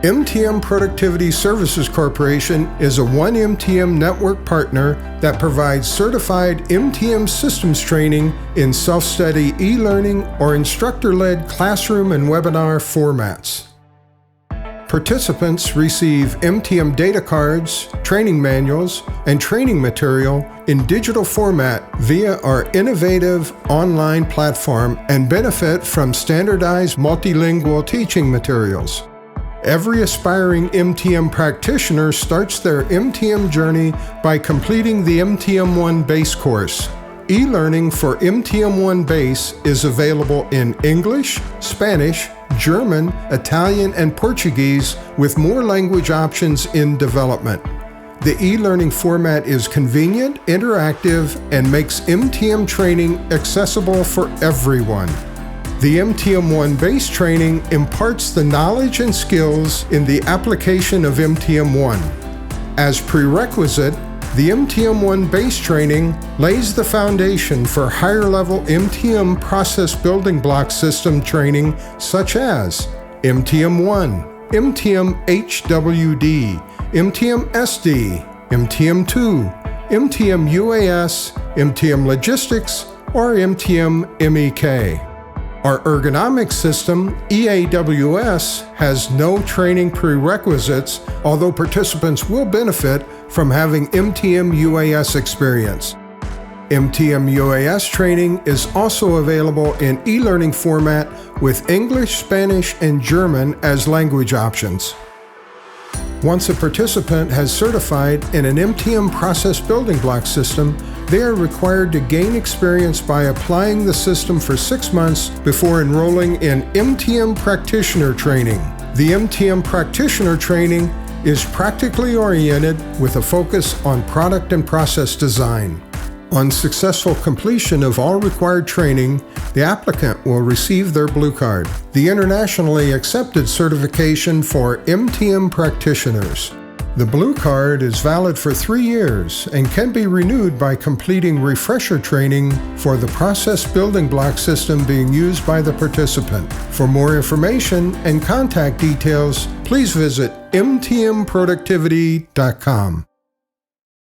MTM Productivity Services Corporation is a 1MTM network partner that provides certified MTM systems training in self-study e-learning or instructor-led classroom and webinar formats. Participants receive MTM data cards, training manuals, and training material in digital format via our innovative online platform and benefit from standardized multilingual teaching materials. Every aspiring MTM practitioner starts their MTM journey by completing the MTM1 Base course. E-learning for MTM1 Base is available in English, Spanish, German, Italian, and Portuguese, with more language options in development. The e-learning format is convenient, interactive, and makes MTM training accessible for everyone. The MTM1 Base training imparts the knowledge and skills in the application of MTM1. As prerequisite, the MTM1 Base training lays the foundation for higher-level MTM process building block system training such as MTM1, MTM HWD, MTM SD, MTM2, MTM UAS, MTM Logistics, or MTM MEK. Our ergonomic system, EAWS, has no training prerequisites, although participants will benefit from having MTM UAS experience. MTM UAS training is also available in e-learning format with English, Spanish, and German as language options. Once a participant has certified in an MTM process building block system, they are required to gain experience by applying the system for 6 months before enrolling in MTM practitioner training. The MTM practitioner training is practically oriented with a focus on product and process design. On successful completion of all required training, the applicant will receive their Blue Card, the internationally accepted certification for MTM practitioners. The Blue Card is valid for 3 years and can be renewed by completing refresher training for the process building block system being used by the participant. For more information and contact details, please visit mtmproductivity.com.